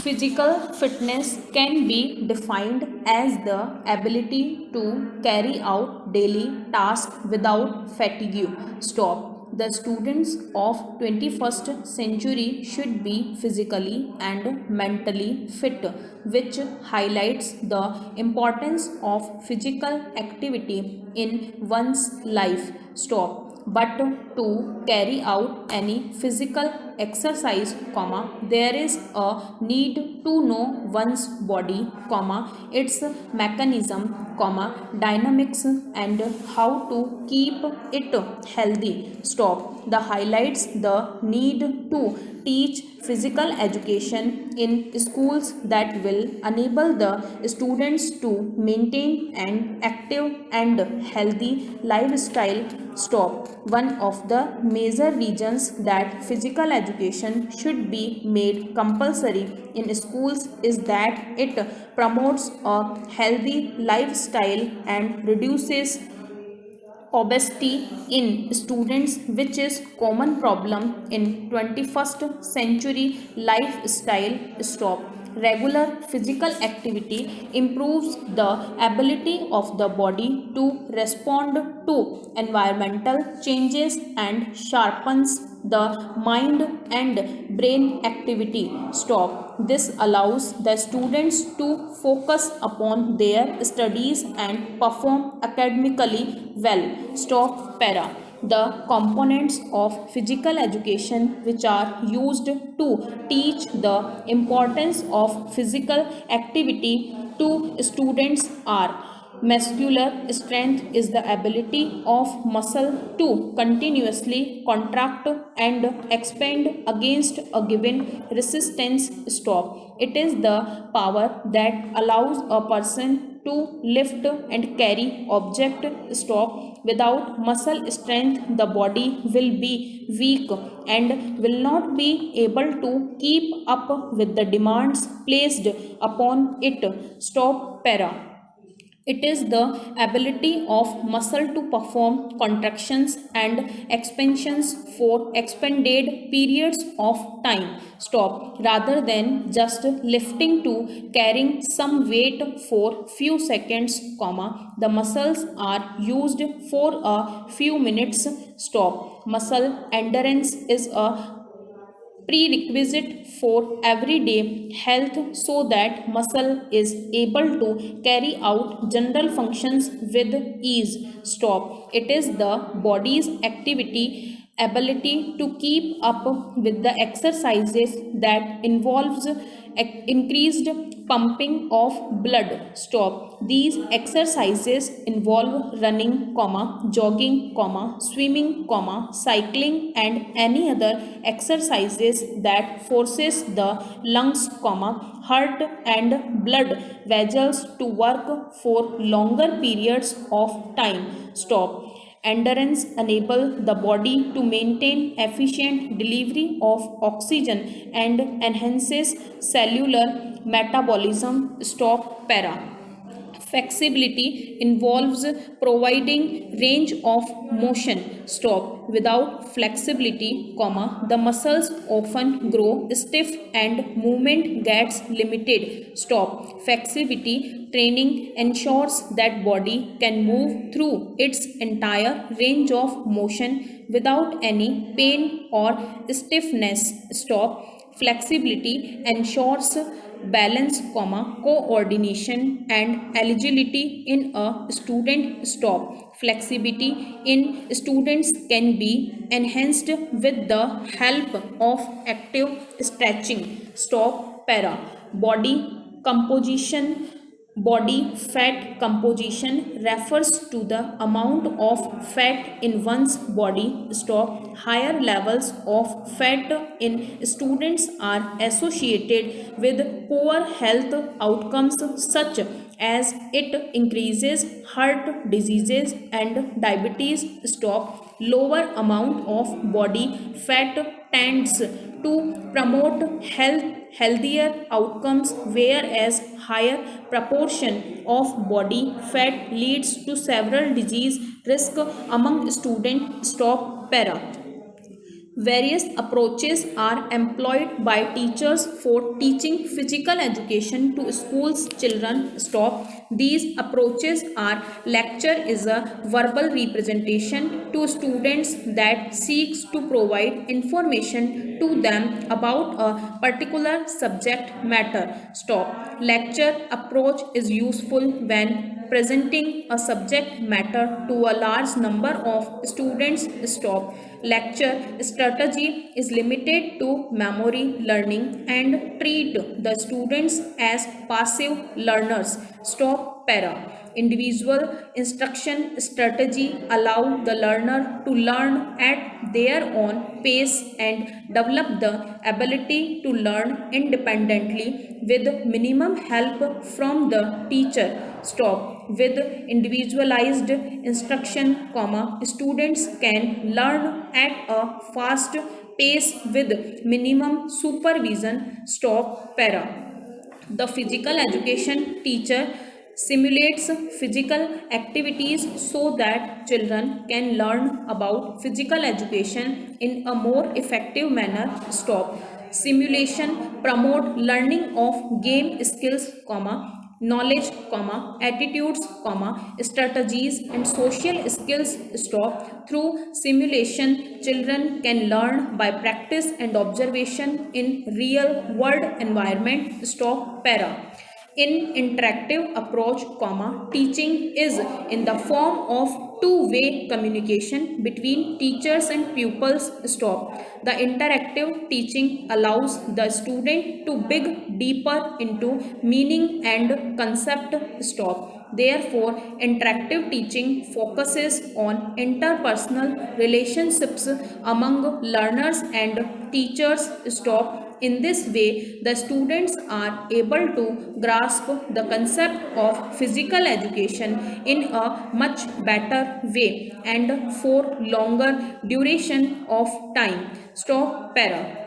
Physical fitness can be defined as the ability to carry out daily tasks without fatigue. Stop. The students of 21st century should be physically and mentally fit, which highlights the importance of physical activity in one's life. Stop. But to carry out any physical exercise, there is a need to know one's body, its mechanism, dynamics, and how to keep it healthy. Stop. The highlights the need to teach physical education in schools that will enable the students to maintain an active and healthy lifestyle. Stop. One of the major reasons that physical education should be made compulsory in schools is that it promotes a healthy lifestyle and reduces obesity in students, which is common problem in 21st century lifestyle. Stop. Regular physical activity improves the ability of the body to respond to environmental changes and sharpens the mind and brain activity. Stop. This allows the students to focus upon their studies and perform academically well. Stop. Para. The components of physical education which are used to teach the importance of physical activity to students are: muscular strength is the ability of muscle to continuously contract and expand against a given resistance. Stop. It is the power that allows a person to lift and carry object. Stop. Without muscle strength, the body will be weak and will not be able to keep up with the demands placed upon it. Stop. Para. It is the ability of muscle to perform contractions and expansions for expanded periods of time. Stop. Rather than just lifting to carrying some weight for few seconds, the muscles are used for a few minutes. Stop. Muscle endurance is a prerequisite for everyday health so that muscle is able to carry out general functions with ease. Stop. It is the body's activity ability to keep up with the exercises that involves increased pumping of blood. Stop. These exercises involve running, jogging, swimming, cycling, and any other exercises that forces the lungs, heart, and blood vessels to work for longer periods of time. Stop. Endurance enable the body to maintain efficient delivery of oxygen and enhances cellular metabolism. Stop. Para. Flexibility involves providing range of motion. Stop. Without flexibility, the muscles often grow stiff and movement gets limited. Stop. Flexibility training ensures that body can move through its entire range of motion without any pain or stiffness. Stop. Flexibility ensures balance, coordination and agility in a student. Stop. Flexibility in students can be enhanced with the help of active stretching. Stop. Para. Body fat composition refers to the amount of fat in one's body. Stop. Higher levels of fat in students are associated with poor health outcomes such as it increases heart diseases and diabetes. Stop. Lower amount of body fat tends to promote healthier outcomes, whereas higher proportion of body fat leads to several disease risk among students. Stop. Para. Various approaches are employed by teachers for teaching physical education to schools children. Stop. These approaches are: lecture is a verbal representation to students that seeks to provide information to them about a particular subject matter. Stop. Lecture approach is useful when presenting a subject matter to a large number of students. Stop. Lecture strategy is limited to memory learning and treat the students as passive learners. Stop. Para. Individual instruction strategy allow the learner to learn at their own pace and develop the ability to learn independently with minimum help from the teacher. Stop. With individualized instruction, students can learn at a fast pace with minimum supervision. Stop. Para. The physical education teacher simulates physical activities so that children can learn about physical education in a more effective manner. Stop. Simulation promote learning of game skills, knowledge, attitudes, strategies and social skills. Stop. Through simulation, children can learn by practice and observation in real world environment. Stop. Para. In interactive approach, teaching is in the form of two-way communication between teachers and pupils. Stop. The interactive teaching allows the student to dig deeper into meaning and concept. Stop. Therefore, interactive teaching focuses on interpersonal relationships among learners and teachers. Stop. In this way, the students are able to grasp the concept of physical education in a much better way and for longer duration of time. Stop. Para.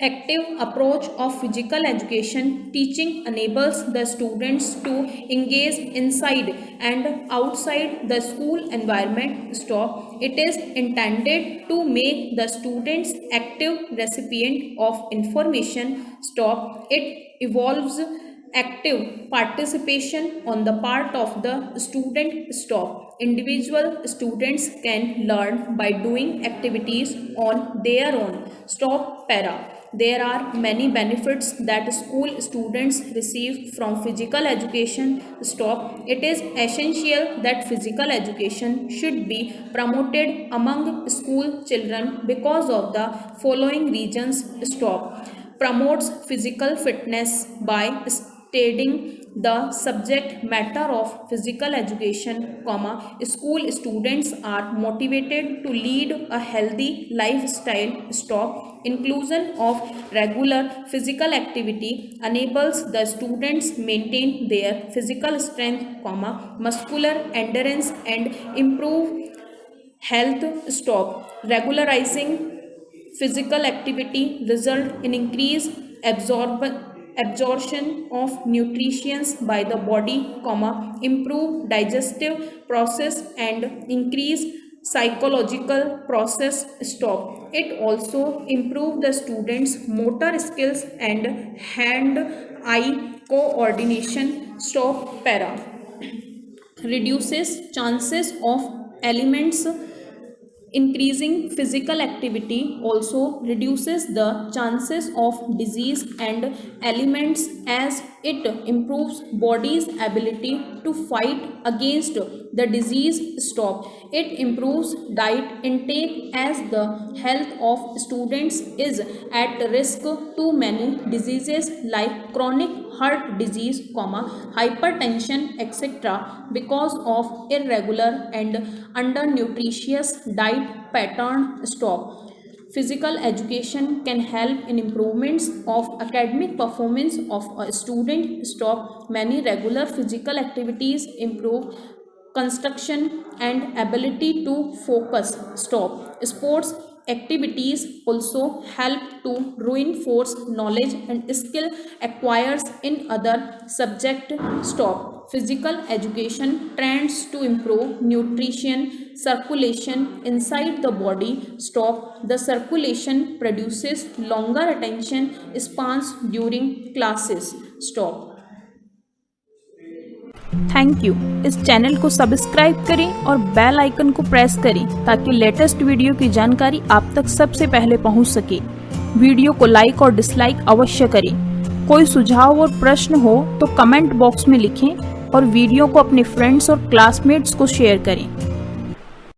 Active approach of physical education teaching enables the students to engage inside and outside the school environment. Stop. It is intended to make the students active recipient of information. Stop. It involves active participation on the part of the student. Stop. Individual students can learn by doing activities on their own. Stop. Para. There are many benefits that school students receive from physical education. Stop. It is essential that physical education should be promoted among school children because of the following reasons. Stop. Promotes physical fitness by studying the subject matter of physical education, school students are motivated to lead a healthy lifestyle. Stop. Inclusion of regular physical activity enables the students maintain their physical strength, muscular endurance and improve health. Stop. Regularizing physical activity result in increased absorption of nutrients by the body, improve digestive process and increase psychological process. Stop. It also improve the students motor skills and hand eye coordination. Stop. Para. Reduces chances of elements. Increasing physical activity also reduces the chances of disease and ailments as it improves body's ability to fight against the disease. Stop. It improves diet intake as the health of students is at risk to many diseases like chronic heart disease, hypertension, etc. because of irregular and undernutritious diet pattern. Stop. Physical education can help in improvements of academic performance of a student. Stop. Many regular physical activities improve construction and ability to focus. Stop. Sports activities also help to reinforce knowledge and skill acquires in other subject. Stop. Physical education trends to improve nutrition, circulation inside the body. Stop. The circulation produces longer attention spans during classes. Stop. Thank you. इस channel को subscribe करें और bell icon को press करें ताकि latest video की जानकारी आप तक सबसे पहले पहुंच सके। वीडियो को लाइक और डिसलाइक अवश्य करें। कोई सुझाव और प्रश्न हो तो कमेंट बॉक्स में लिखें और वीडियो को अपने फ्रेंड्स और क्लासमेट्स को शेयर करें।